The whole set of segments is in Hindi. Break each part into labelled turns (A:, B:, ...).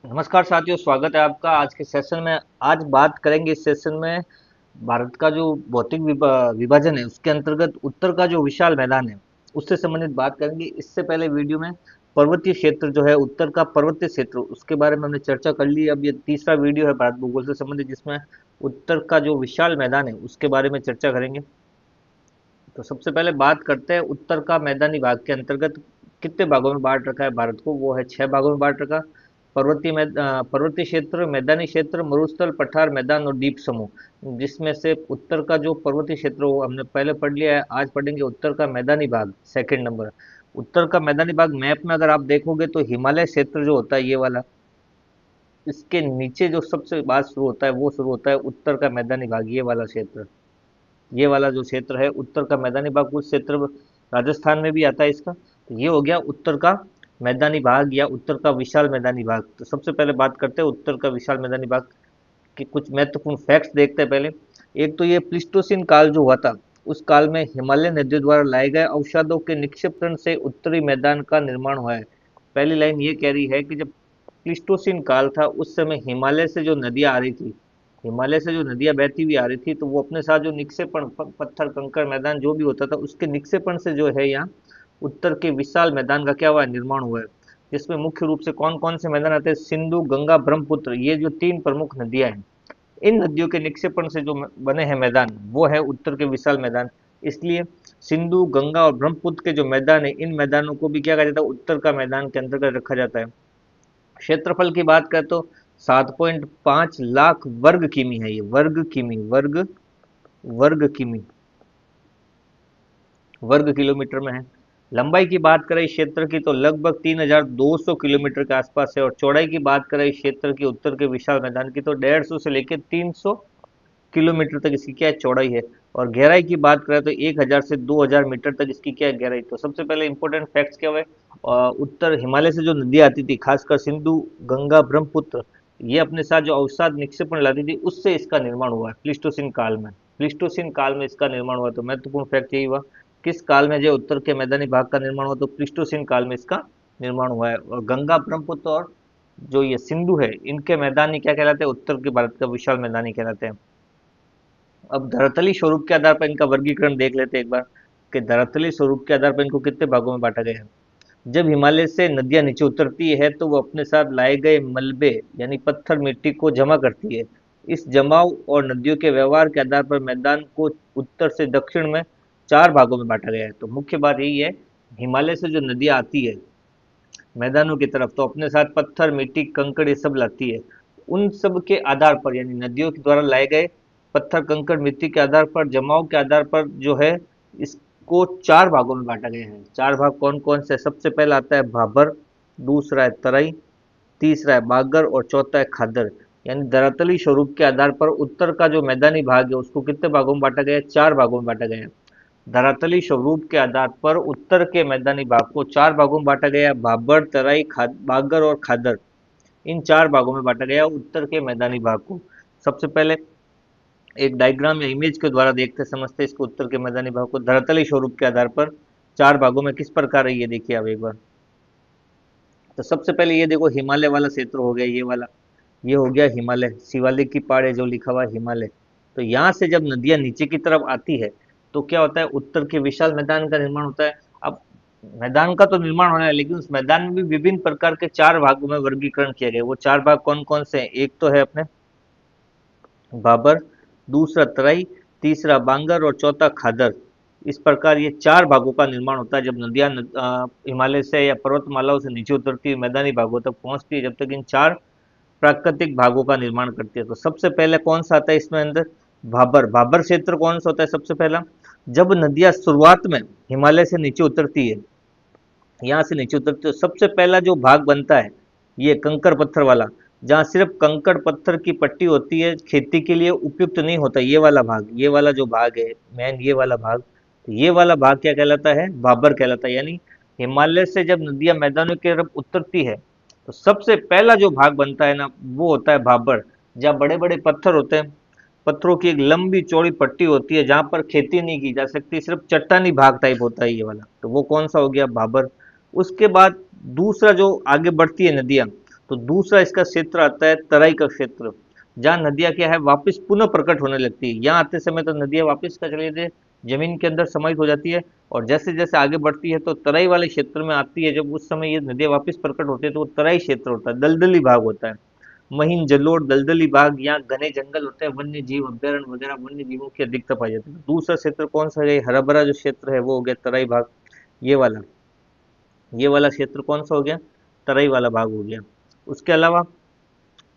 A: नमस्कार साथियों, स्वागत है आपका आज के सेशन में। आज बात करेंगे इस सेशन में भारत का जो भौतिक विभाजन है उसके अंतर्गत उत्तर का जो विशाल मैदान है उससे संबंधित बात करेंगे। इससे पहले वीडियो में पर्वतीय क्षेत्र जो है उत्तर का पर्वतीय क्षेत्र उसके बारे में हमने चर्चा कर ली। अब ये तीसरा वीडियो है भारत भूगोल से संबंधित जिसमें उत्तर का जो विशाल मैदान है उसके बारे में चर्चा करेंगे। तो सबसे पहले बात करते हैं उत्तर का मैदानी भाग के अंतर्गत कितने भागों में बांट रखा है भारत को। वो है 6 भागों में बांट रखा। पर्वतीय क्षेत्र, मैदानी क्षेत्र, मरुस्थल, पठार मैदान और द्वीप समूह। जिसमें से उत्तर का जो पर्वतीय क्षेत्र वो हमने पहले पढ़ लिया है। आज पढ़ेंगे उत्तर का मैदानी भाग, सेकंड नंबर। उत्तर का मैदानी भाग मैप में अगर आप देखोगे तो हिमालय क्षेत्र जो होता है ये वाला, इसके नीचे जो सबसे बाद शुरू होता है वो शुरू होता है उत्तर का मैदानी भाग, ये वाला क्षेत्र। ये वाला जो क्षेत्र है उत्तर का मैदानी भाग, कुछ क्षेत्र राजस्थान में भी आता है इसका। तो ये हो गया उत्तर का मैदानी भाग या उत्तर का विशाल मैदानी भाग। तो सबसे पहले बात करते हैं उत्तर का विशाल मैदानी भाग के कुछ महत्वपूर्ण फैक्ट्स देखते हैं पहले। एक तो ये प्लिस्टोसिन काल जो हुआ था उस काल में हिमालय नदियों द्वारा लाए गए अवसादों के निक्षेपण से उत्तरी मैदान का निर्माण हुआ है। पहली लाइन ये कह रही है कि जब प्लिस्टोसिन काल था उस समय हिमालय से जो नदियां आ रही थी, हिमालय से जो नदियां बहती हुई आ रही थी तो वो अपने साथ जो निक्षेपण पत्थर कंकड़ मैदान जो भी होता था उसके निक्षेपण से जो है यहाँ उत्तर के विशाल मैदान का क्या हुआ है, निर्माण हुआ है। जिसमें मुख्य रूप से कौन कौन से मैदान आते हैं, सिंधु, गंगा, ब्रह्मपुत्र, ये जो 3 प्रमुख नदियां हैं इन नदियों के निक्षेपण से जो बने हैं मैदान वो है उत्तर के विशाल मैदान। इसलिए सिंधु, गंगा और ब्रह्मपुत्र के जो मैदान है इन मैदानों को भी क्या कहा जाता है, उत्तर का मैदान के अंतर्गत रखा जाता है। क्षेत्रफल की बात करें तो 7.5 लाख वर्ग किमी है। ये वर्ग किमी, वर्ग किमी, वर्ग किलोमीटर में है। लंबाई की बात करें इस क्षेत्र की तो लगभग 3200 किलोमीटर के आसपास है। और चौड़ाई की बात करें इस क्षेत्र की, उत्तर के विशाल मैदान की, तो 150 से लेकर 300 किलोमीटर तक इसकी क्या है, चौड़ाई है। और गहराई की बात करें तो 1000 से 2000 मीटर तक इसकी क्या है, गहराई। तो सबसे पहले इंपॉर्टेंट फैक्ट्स क्या हुए, उत्तर हिमालय से जो नदियां आती थी खासकर सिंधु, गंगा, ब्रह्मपुत्र, ये अपने साथ जो अवसाद निक्षेपण लाती थी उससे इसका निर्माण हुआ है प्लिस्टोसिन काल में। प्लिस्टोसिन काल में इसका निर्माण हुआ। तो महत्वपूर्ण फैक्ट यही हुआ किस काल में जो उत्तर के मैदानी भाग का निर्माण हुआ, तो प्लिस्टोसिन काल में इसका निर्माण हुआ है। और गंगा, ब्रह्मपुत्र और जो ये सिंधु है इनके मैदानी क्या कहलाते हैं, उत्तर के भारत का विशाल मैदानी कहलाते हैं। अब धरातलीय स्वरूप के आधार पर इनका वर्गीकरण देख लेते हैं एक बार कि धरातलीय स्वरूप के आधार पर इनको कितने भागों में बांटा गया है। जब हिमालय से नदियां नीचे उतरती है तो वो अपने साथ लाए गए मलबे यानी पत्थर मिट्टी को जमा करती है। इस जमाव और नदियों के व्यवहार के आधार पर मैदान को उत्तर से दक्षिण में 4 भागों में बांटा गया है। तो मुख्य बात यही है, हिमालय से जो नदियां आती है मैदानों की तरफ तो अपने साथ पत्थर, मिट्टी, कंकड़ ये सब लाती है। उन सब के आधार पर यानी नदियों के द्वारा लाए गए पत्थर, कंकड़, मिट्टी के आधार पर, जमाव के आधार पर जो है इसको 4 भागों में बांटा गया है। 4 भाग कौन कौन से, सबसे पहला आता है भाबर, दूसरा है तराई, तीसरा है बागर और चौथा है खादर। यानी धरातलीय स्वरूप के आधार पर उत्तर का जो मैदानी भाग है उसको कितने भागों में बांटा गया है, 4 भागों में बांटा गया है। धरातलीय स्वरूप के आधार पर उत्तर के मैदानी भाग को 4 भागों में बांटा गया है। भाबर, तराई, बागर और खादर, इन 4 भागों में बांटा गया है उत्तर के मैदानी भाग को। सबसे पहले एक डायग्राम या इमेज के द्वारा देखते समझते इसको उत्तर के मैदानी भाग को धरातलीय स्वरूप के आधार पर 4 भागों में किस प्रकार है ये देखिए आप एक बार। तो सबसे पहले ये देखो हिमालय वाला क्षेत्र हो गया, ये वाला, ये हो गया हिमालय, शिवालिक की पहाड़ है जो लिखा हुआ है हिमालय। तो यहाँ से जब नदियां नीचे की तरफ आती है तो क्या होता है, उत्तर के विशाल मैदान का निर्माण होता है। अब मैदान का तो निर्माण होना है लेकिन उस मैदान में भी विभिन्न प्रकार के 4 भागों में वर्गीकरण किया गया। वो 4 भाग कौन कौन से हैं, एक तो है अपने बाबर, दूसरा तराई, तीसरा बांगर और चौथा खादर। इस प्रकार ये 4 भागों का निर्माण होता है जब नदियां हिमालय से या पर्वतमालाओं से नीचे उतरती है मैदानी भागों तक पहुंचती है, जब तक इन 4 प्राकृतिक भागों का निर्माण करती है। तो सबसे पहले कौन सा आता है इसमें अंदर, भाबर। भाबर क्षेत्र कौन सा होता है, सबसे पहला जब नदियां शुरुआत में हिमालय से नीचे उतरती है, यहाँ से नीचे उतरती है तो सबसे पहला जो भाग बनता है ये कंकड़ पत्थर वाला, जहाँ सिर्फ कंकड़ पत्थर की पट्टी होती है, खेती के लिए उपयुक्त नहीं होता। ये वाला भाग, ये वाला जो भाग है मेन, ये वाला भाग, तो ये वाला भाग क्या कहलाता है, भाबर कहलाता है। यानी हिमालय से जब नदियां मैदानों की तरफ उतरती है तो सबसे पहला जो भाग बनता है ना वो होता है भाबर, जहाँ बड़े बड़े पत्थर होते हैं, पत्थरों की एक लंबी चौड़ी पट्टी होती है जहां पर खेती नहीं की जा सकती, सिर्फ चट्टानी भाग टाइप होता है ये वाला। तो वो कौन सा हो गया, भाबर। उसके बाद दूसरा जो आगे बढ़ती है नदियां तो दूसरा इसका क्षेत्र आता है तराई का क्षेत्र, जहाँ नदियाँ क्या है वापस पुनः प्रकट होने लगती है। यहाँ आते समय तो नदियाँ वापस का चले जाते जमीन के अंदर समाहित हो जाती है, और जैसे जैसे आगे बढ़ती है तो तराई वाले क्षेत्र में आती है। जब उस समय ये नदियाँ वापस प्रकट होती है तो वो तराई क्षेत्र होता है, दलदली भाग होता है। महीन जलोढ़ दलदली भाग, यहाँ घने जंगल होते हैं, वन्य जीव अभ्यारण्य वगैरह वन्य जीवों की अधिकता पाई जाती है। दूसरा क्षेत्र कौन सा है? हरा भरा जो क्षेत्र है वो हो गया तराई भाग, ये वाला। ये वाला क्षेत्र कौन सा हो गया? तराई वाला भाग हो गया। उसके अलावा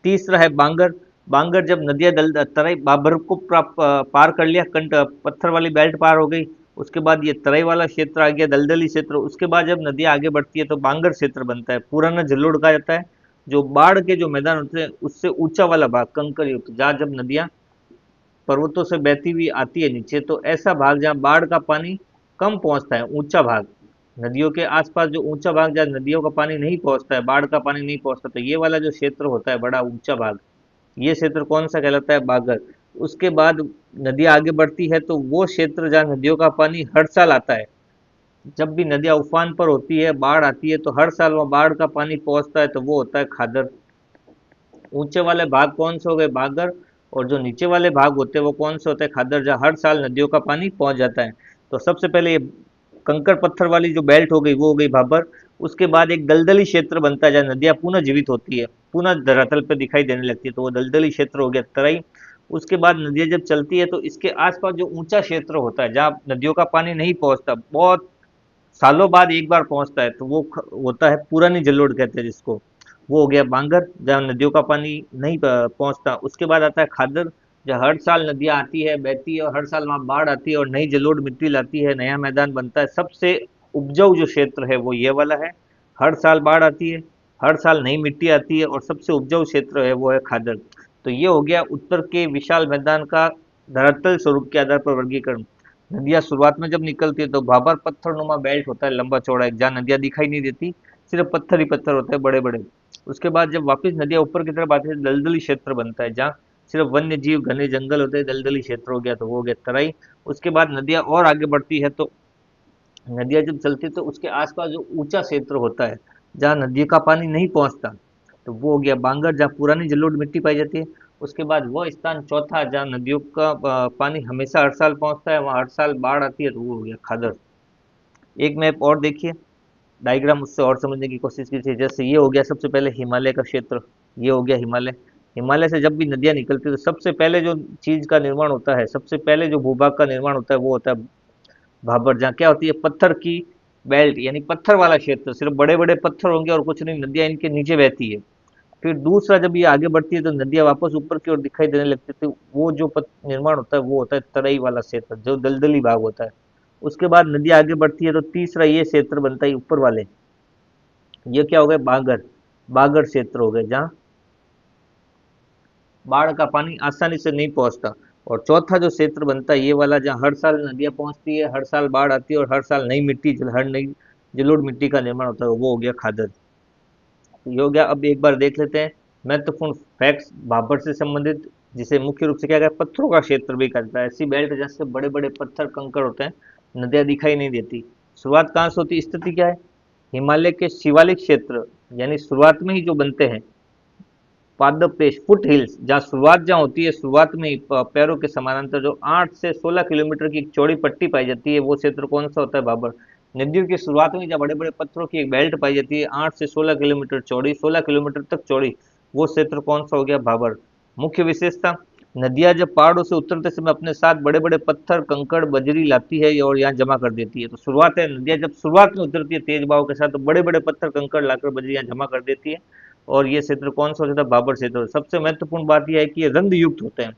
A: तीसरा है बांगर। बांगर जब नदियां दल तराई बाबर को पार कर लिया, कंट पत्थर वाली बेल्ट पार हो गई, उसके बाद ये तराई वाला क्षेत्र आ गया, दलदली क्षेत्र। उसके बाद जब नदियां आगे बढ़ती है तो बांगर क्षेत्र बनता है, पुराना जलोढ़ कहा जाता है। जो बाढ़ के जो मैदान होते हैं उससे ऊंचा वाला भाग कंकर युक्त, जहाँ जब नदियां पर्वतों से बहती हुई आती है नीचे, तो ऐसा भाग जहाँ बाढ़ का पानी कम पहुंचता है, ऊंचा भाग। नदियों के आसपास जो ऊंचा भाग जहाँ नदियों का पानी नहीं पहुंचता है, बाढ़ का पानी नहीं पहुंचता, तो ये वाला जो क्षेत्र होता है बड़ा ऊंचा भाग, ये क्षेत्र कौन सा कहलाता है? बागर। उसके बाद नदियां आगे बढ़ती है तो वो क्षेत्र जहाँ नदियों का पानी हर साल आता है, जब भी नदियां उफान पर होती है, बाढ़ आती है, तो हर साल वहाँ बाढ़ का पानी पहुंचता है, तो वो होता है खादर। ऊंचे वाले भाग कौन से हो गए? बागर। और जो नीचे वाले भाग होते हैं वो कौन से होते हैं? खादर, जहाँ हर साल नदियों का पानी पहुंच जाता है। तो सबसे पहले ये कंकर पत्थर वाली जो बेल्ट हो गई वो हो गई भाबर। उसके बाद एक दलदली क्षेत्र बनता है जहाँ नदियां पुनः जीवित होती है, पुनः धरातल पे दिखाई देने लगती है, तो वो दलदली क्षेत्र हो गया तराई। उसके बाद नदियां जब चलती है तो इसके आसपास जो ऊंचा क्षेत्र होता है जहाँ नदियों का पानी नहीं पहुंचता, बहुत सालों बाद एक बार पहुंचता है, तो वो होता है पुरानी जलोढ़ कहते हैं जिसको। वो हो गया बांगर, जहाँ नदियों का पानी नहीं पहुंचता। उसके बाद आता है खादर, जहाँ हर साल नदियां आती है, बहती है, और हर साल वहाँ बाढ़ आती है और नई जलोढ़ मिट्टी लाती है, नया मैदान बनता है। सबसे उपजाऊ जो क्षेत्र है वो ये वाला है। हर साल बाढ़ आती है, हर साल नई मिट्टी आती है, और सबसे उपजाऊ क्षेत्र है वो है खादर। तो ये हो गया उत्तर के विशाल मैदान का धरातल स्वरूप के आधार पर वर्गीकरण। नदियां शुरुआत में जब निकलती है तो भाबर पत्थरनुमा बेल्ट होता है, लंबा चौड़ा, एक जहाँ नदियां दिखाई नहीं देती, सिर्फ पत्थर ही पत्थर होते हैं बड़े बड़े। उसके बाद जब वापस नदियां ऊपर की तरफ आती है, दलदली क्षेत्र बनता है, जहाँ सिर्फ वन्य जीव घने जंगल होते हैं, दलदली क्षेत्र हो गया, तो वो हो गया तराई। उसके बाद नदियां और आगे बढ़ती है तो नदियां जब चलती है तो उसके आसपास जो ऊंचा क्षेत्र होता है जहाँ नदी का पानी नहीं पहुंचता, तो वो हो गया बांगर, जहाँ पुरानी जलोढ़ मिट्टी पाई जाती है। उसके बाद वो स्थान चौथा जहाँ नदियों का पानी हमेशा हर साल पहुंचता है, वहाँ हर साल बाढ़ आती है, तो वो हो गया खादर। एक मैप और देखिए, डायग्राम उससे और समझने की कोशिश कीजिए। जैसे ये हो गया सबसे पहले हिमालय का क्षेत्र, ये हो गया हिमालय। हिमालय से जब भी नदियां निकलती है तो सबसे पहले जो चीज का निर्माण होता है, सबसे पहले जो भूभाग का निर्माण होता है वो होता है भाबर, जहाँ क्या होती है? पत्थर की बेल्ट, यानी पत्थर वाला क्षेत्र, सिर्फ बड़े बड़े पत्थर होंगे और कुछ नहीं, नदियां इनके नीचे बहती है। फिर दूसरा जब ये आगे बढ़ती है तो नदियां वापस ऊपर की ओर दिखाई देने लगती है, तो वो जो निर्माण होता है वो होता है तराई वाला क्षेत्र, जो दलदली भाग होता है। उसके बाद नदियां आगे बढ़ती है तो तीसरा ये क्षेत्र बनता है ऊपर वाले, ये क्या हो गए? बागर। बागर क्षेत्र हो गए, जहाँ बाढ़ का पानी आसानी से नहीं पहुंचता। और चौथा जो क्षेत्र बनता है ये वाला, जहाँ हर साल नदियां पहुंचती है, हर साल बाढ़ आती है, और हर साल नई मिट्टी हर नई जलोढ़ मिट्टी का निर्माण होता है, वो हो गया खादर। ये हो गया। अब एक बार देख लेते हैं महत्वपूर्ण फैक्ट्स भाबर से संबंधित, जिसे मुख्य रूप से क्या कहता है? पत्थरों का क्षेत्र भी कहता है। ऐसी बेल्ट जैसे बड़े बड़े पत्थर कंकड़ होते हैं, नदियां दिखाई नहीं देती। शुरुआत कहाँ से होती है? स्थिति क्या है? हिमालय के शिवालिक क्षेत्र, यानी शुरुआत में ही जो बनते हैं पादपेश फुट हिल्स, जहाँ शुरुआत जहाँ होती है, शुरुआत में ही पैरों के समानांतर जो 8 से 16 किलोमीटर की एक चौड़ी पट्टी पाई जाती है, वो क्षेत्र कौन सा होता है? भाबर। नदियों की शुरुआत में जहाँ बड़े बड़े पत्थरों की एक बेल्ट पाई जाती है, 8 से 16 किलोमीटर चौड़ी, 16 किलोमीटर तक चौड़ी, वो क्षेत्र कौन सा हो गया? भाबर। मुख्य विशेषता, नदियां जब पहाड़ों से उतरते समय अपने साथ बड़े बड़े पत्थर कंकड़ बजरी लाती है और यहाँ जमा कर देती है। तो शुरुआत है, नदियां जब शुरुआत में उतरती है तेज बहाव के साथ, तो बड़े बड़े पत्थर कंकड़ लाकर बजरी यहाँ जमा कर देती है, और ये क्षेत्र कौन सा हो जाता है? भाबर क्षेत्र। सबसे महत्वपूर्ण बात यह है कि ये रंध्र युक्त होते हैं,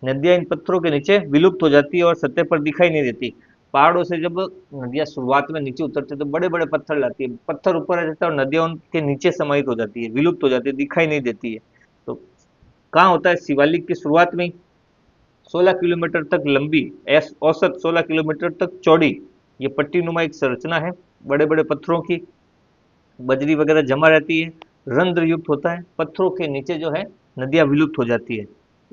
A: नदियां इन पत्थरों के नीचे विलुप्त हो जाती है और सतह पर दिखाई नहीं देती। पहाड़ों से जब नदियां शुरुआत में नीचे उतरती है तो बड़े बड़े पत्थर लाती है, पत्थर ऊपर आ जाता है और नदियां उनके नीचे समाहित हो जाती है, विलुप्त हो जाती है, दिखाई नहीं देती है। तो कहाँ होता है? शिवालिक की शुरुआत में। 16 किलोमीटर तक लंबी, औसत 16 किलोमीटर तक चौड़ी ये पट्टी नुमा एक संरचना है, बड़े बड़े पत्थरों की, बजरी वगैरह जमा रहती है, रंध्र युक्त होता है, पत्थरों के नीचे जो है नदियां विलुप्त हो जाती है।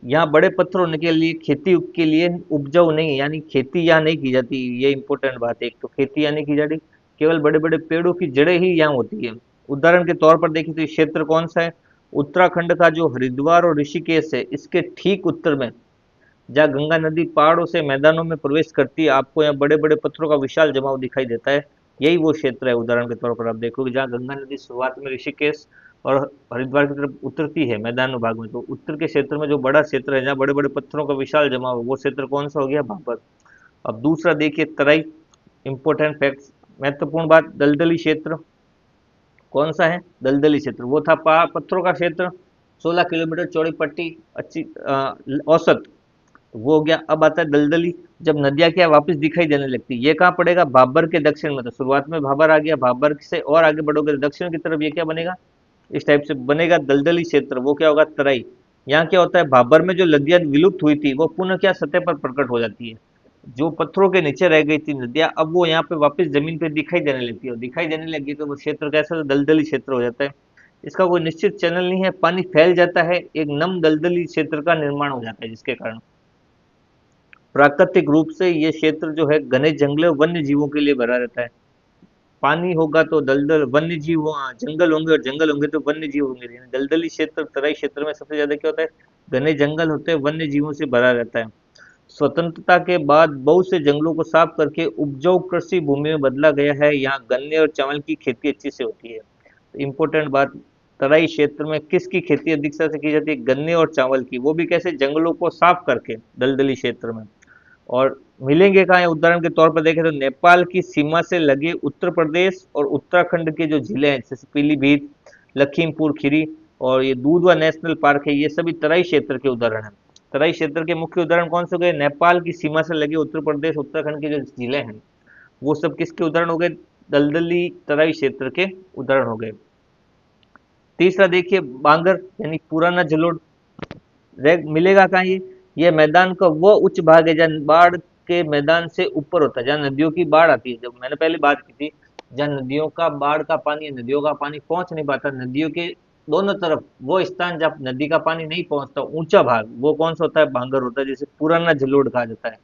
A: यहाँ बड़े पत्थर होने के लिए खेती के लिए उपजाऊ नहीं है, यानी खेती यहाँ नहीं की जाती, ये इंपॉर्टेंट बात है। एक तो खेती यहाँ नहीं की जाती, केवल बड़े बड़े पेड़ों की जड़ें ही यहाँ होती है, उदाहरण के तौर पर देखें तो ये क्षेत्र कौन सा है? उत्तराखंड का जो हरिद्वार और ऋषिकेश है, इसके ठीक उत्तर में, जहाँ गंगा नदी पहाड़ों से मैदानों में प्रवेश करती है, आपको यहाँ बड़े बड़े पत्थरों का विशाल जमाव दिखाई देता है। यही वो क्षेत्र है, उदाहरण के तौर पर आप देखोगे जहाँ गंगा नदी शुरुआत में ऋषिकेश और हरिद्वार की तरफ उतरती है मैदान भाग में, तो उत्तर के क्षेत्र में जो बड़ा क्षेत्र है जहाँ बड़े बड़े पत्थरों का विशाल जमाव है, वो क्षेत्र कौन सा हो गया? भाबर। अब दूसरा देखिए तराई, इंपॉर्टेंट फैक्ट्स, महत्वपूर्ण बात, दलदली क्षेत्र कौन सा है? दलदली क्षेत्र, वो था पत्थरों का क्षेत्र, 16 किलोमीटर चौड़ी पट्टी, अच्छी औसत, वो हो गया। अब आता है दलदली, जब नदियां क्या वापस दिखाई देने लगती, ये कहाँ पड़ेगा? भाबर के दक्षिण में, तो शुरुआत में भाबर आ गया, भाबर से और आगे बढ़ोगे तो दक्षिण की तरफ ये क्या बनेगा? इस टाइप से बनेगा दलदली क्षेत्र, वो क्या होगा? तराई। यहाँ क्या होता है, भाबर में जो नदियां विलुप्त हुई थी वो पुनः क्या सतह पर प्रकट हो जाती है, जो पत्थरों के नीचे रह गई थी नदियां, अब वो यहाँ पे वापस जमीन पे दिखाई देने लगती है, और दिखाई देने लगी तो वो क्षेत्र कैसा? दलदली क्षेत्र हो जाता है। इसका कोई निश्चित चैनल नहीं है, पानी फैल जाता है, एक नम दलदली क्षेत्र का निर्माण हो जाता है, जिसके कारण प्राकृतिक रूप से ये क्षेत्र जो है घने जंगलों वन्य जीवों के लिए भरा रहता है। पानी होगा तो दलदल, वन्य जीव जंगल होंगे, और जंगल होंगे तो वन्य जीव होंगे, यानी दलदली क्षेत्र, तराई क्षेत्र में सबसे ज्यादा क्या होता है? घने जंगल होते हैं, वन्य जीवों से भरा रहता है। स्वतंत्रता के बाद बहुत से जंगलों को साफ करके उपजाऊ कृषि भूमि में बदला गया है, यहाँ गन्ने और चावल की खेती अच्छी से होती है। तो इम्पोर्टेंट बात, तराई क्षेत्र में किसकी खेती अधिक से की जाती है? गन्ने और चावल की, वो भी कैसे? जंगलों को साफ करके, दलदली क्षेत्र में। और मिलेंगे कहाँ है? उदाहरण के तौर पर देखें तो नेपाल की सीमा से लगे उत्तर प्रदेश और उत्तराखंड के जो जिले हैं, जैसे पीलीभीत, लखीमपुर खीरी, और ये दूधवा नेशनल पार्क है, ये सभी तराई क्षेत्र के उदाहरण हैं। तराई क्षेत्र के मुख्य उदाहरण कौन से हो गए? नेपाल की सीमा से लगे उत्तर प्रदेश उत्तराखंड के जो जिले हैं, वो सब किसके उदाहरण हो गए? दलदली तराई क्षेत्र के उदाहरण हो गए। तीसरा देखिए बांगर, यानी पुराना जलोढ़, मिलेगा कहाँ ये मैदान का वो उच्च भाग है जहाँ बाढ़ के मैदान से ऊपर होता है, जहाँ नदियों की बाढ़ आती है, जब मैंने पहले बात की थी, जहाँ नदियों का बाढ़ का पानी, नदियों का पानी पहुंच नहीं पाता, नदियों के दोनों तरफ वो स्थान जहाँ नदी का पानी नहीं पहुंचता, ऊंचा भाग, वो कौन सा होता है? भांगर होता है, जिसे पुराना जलोढ़ कहा जाता है।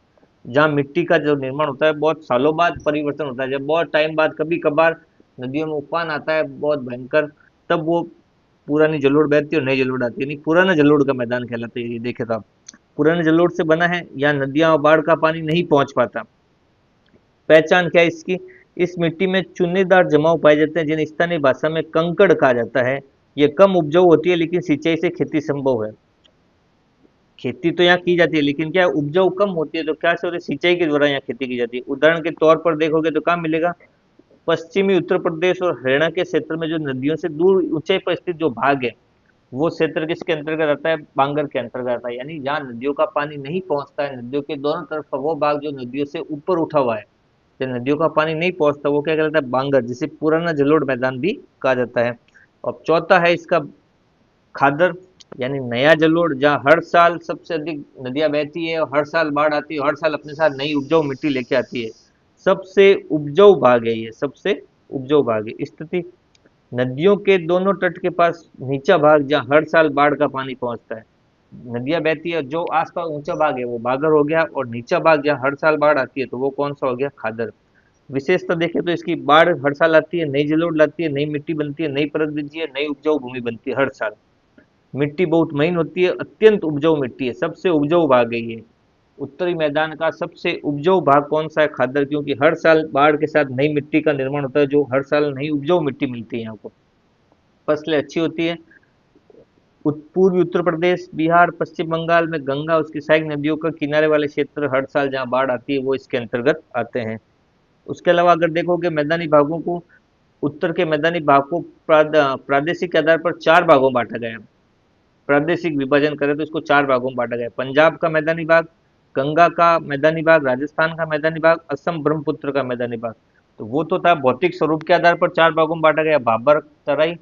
A: जहाँ मिट्टी का जो निर्माण होता है बहुत सालों बाद परिवर्तन होता है, जब बहुत टाइम बाद कभी कभार नदियों में उफान आता है बहुत भयंकर, तब वो पुरानी जलोढ़ बहती है और नई जलोढ़ आती है, यानी पुराना जलोढ़ का मैदान कहलाता है। ये देखे तो आप, पुराने जलोढ़ से बना है, या नदियां और बाढ़ का पानी नहीं पहुंच पाता। पहचान क्या है इसकी? इस मिट्टी में चुन्नीदार जमाव पाए जाते हैं, जिन्हें स्थानीय भाषा में कंकड़ कहा जाता है। ये कम उपजाऊ होती है, लेकिन सिंचाई से खेती संभव है। खेती तो यहाँ की जाती है, लेकिन क्या है, उपजाऊ कम होती है, तो क्या से होती है? सिंचाई के द्वारा यहाँ खेती की जाती है। उदाहरण के तौर पर देखोगे तो कहाँ मिलेगा? पश्चिमी उत्तर प्रदेश और हरियाणा के क्षेत्र में जो नदियों से दूर ऊंचाई पर स्थित जो भाग है, वो क्षेत्र किसके अंतर्गत आता है? बांगर के अंतर्गत आता है, यानी जहाँ नदियों का पानी नहीं पहुंचता है, नदियों के दोनों तरफ का वो भाग जो नदियों से ऊपर उठा हुआ है, जब नदियों का पानी नहीं पहुंचता, वो क्या कहलाता है? बांगर, जिसे पुराना जलोढ़ मैदान भी कहा जाता है। और चौथा है इसका खादर, यानी नया जलोढ़, जहाँ हर साल सबसे अधिक नदियां बहती है और हर साल बाढ़ आती है, हर साल अपने साथ नई उपजाऊ मिट्टी लेके आती है। सबसे उपजाऊ भाग है ये, सबसे उपजाऊ भाग है। स्थिति, नदियों के दोनों तट के पास नीचा भाग, जहाँ हर साल बाढ़ का पानी पहुंचता है, नदियां बहती है, जो आसपास ऊंचा भाग है वो बागर हो गया, और नीचा भाग जहाँ हर साल बाढ़ आती है, तो वो कौन सा हो गया? खादर। विशेषता देखें तो इसकी बाढ़ हर साल आती है, नई जलोढ़ लाती है, नई मिट्टी बनती है, नई परत बिजती है, नई उपजाऊ भूमि बनती है हर साल। मिट्टी बहुत महीन होती है, अत्यंत उपजाऊ मिट्टी है, सबसे उपजाऊ भाग है ये। उत्तरी मैदान का सबसे उपजाऊ भाग कौन सा है? खादर, क्योंकि हर साल बाढ़ के साथ नई मिट्टी का निर्माण होता है, जो हर साल नई उपजाऊ मिट्टी मिलती है यहाँ को, फसलें अच्छी होती है। पूर्वी उत्तर प्रदेश, बिहार, पश्चिम बंगाल में गंगा उसकी सहायक नदियों का किनारे वाले क्षेत्र हर साल जहाँ बाढ़ आती है वो इसके अंतर्गत आते हैं। उसके अलावा अगर देखोगे मैदानी भागों को, उत्तर के मैदानी भाग को प्रादेशिक आधार पर चार भागों में बांटा गया है। प्रादेशिक विभाजन करें तो इसको चार भागों में बांटा गया है। पंजाब का मैदानी भाग, गंगा का मैदानी भाग, राजस्थान का मैदानी भाग, असम ब्रह्मपुत्र का मैदानी भाग। तो वो तो था भौतिक स्वरूप के आधार पर चार भागों में बांटा गया, भाबर, तराई,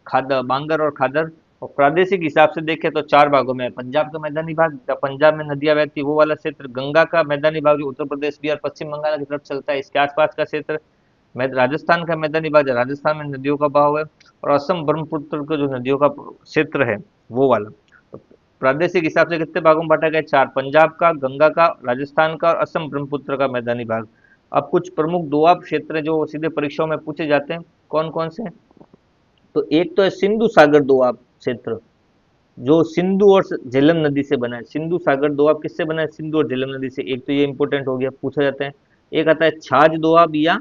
A: खादर, बांगर और खादर। और प्रादेशिक हिसाब से देखें तो चार भागों में है। पंजाब का मैदानी भाग, पंजाब में नदियां बहती वो वाला क्षेत्र, गंगा का मैदानी भाग जो उत्तर प्रदेश, बिहार, पश्चिम बंगाल की तरफ चलता है, इसके आसपास का क्षेत्र, राजस्थान का मैदानी भाग, राजस्थान में नदियों का बहाव है, और असम ब्रह्मपुत्र का जो नदियों का क्षेत्र है वो वाला। तो प्रादेशिक हिसाब से कितने भागों में बांटा गया? चार, पंजाब का, गंगा का, राजस्थान का और असम ब्रह्मपुत्र का मैदानी भाग। अब कुछ प्रमुख दोआब क्षेत्र जो सीधे परीक्षाओं में पूछे जाते हैं, कौन कौन से हैं? तो एक तो है सिंधु सागर दोआब क्षेत्र, जो सिंधु और झेलम नदी से बना है। सिंधु सागर दोआब किससे बना है? सिंधु और झेलम नदी से। एक तो ये इंपॉर्टेंट हो गया, पूछा जाता है। एक आता है छाछ दोआब या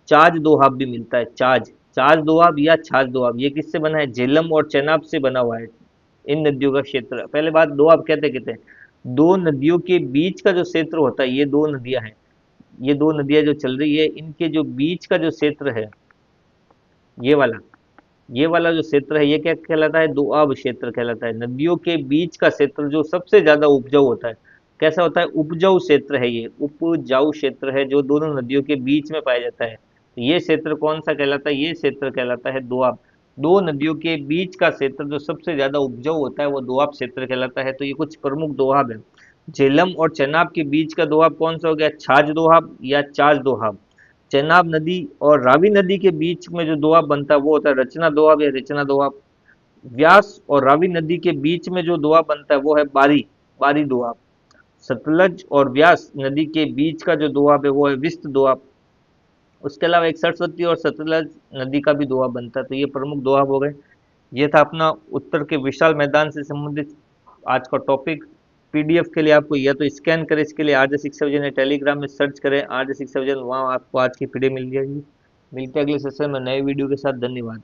A: चाज दोआब भी मिलता है। चाज, चाज दोआब या छाछ दोआब, ये किससे बना है? झेलम और चेनाब से बना हुआ है इन नदियों का क्षेत्र। पहले बात, दोआब कहते हैं दो नदियों के बीच का जो क्षेत्र होता है, ये दो नदियां हैं, ये दो नदियां जो चल रही है, इनके जो बीच का जो क्षेत्र है, ये वाला, ये वाला जो क्षेत्र है, ये क्या कहलाता है? दोआब क्षेत्र कहलाता है। नदियों के बीच का क्षेत्र जो सबसे ज्यादा उपजाऊ होता है। कैसा होता है? उपजाऊ क्षेत्र है, ये उपजाऊ क्षेत्र है जो दोनों नदियों के बीच में पाया जाता है। तो ये क्षेत्र कौन सा कहलाता है? ये क्षेत्र कहलाता है दोआब। दो नदियों के बीच का क्षेत्र जो सबसे ज्यादा उपजाऊ होता है वो दोआब क्षेत्र कहलाता है। तो ये कुछ प्रमुख दोआब है। झेलम और चेनाब के बीच का दोआब कौन सा हो गया? छाछ दोआब या चाच दोआब। चेनाब नदी और रावी नदी के बीच में जो दोआब बनता है वो होता है रचना दोआब या रचना दोआब। व्यास और रावी नदी के बीच में जो दोआब बनता है वो है बारी, बारी दोआब। सतलज और व्यास नदी के बीच का जो दोआब है वो है विस्त दोआब। उसके अलावा एक सरस्वती और सतलज नदी का भी दोआब बनता है। तो ये प्रमुख दोआब हो गए। ये था अपना उत्तर के विशाल मैदान से संबंधित आज का टॉपिक। पीडीएफ के लिए आपको या तो स्कैन करें, इसके लिए आर्य शिक्षा विजन या टेलीग्राम में सर्च करें आर्य शिक्षा विजन, वहाँ आपको आज की पीडीएफ मिल जाएगी। मिलते हैं अगले सेशन में नए वीडियो के साथ। धन्यवाद।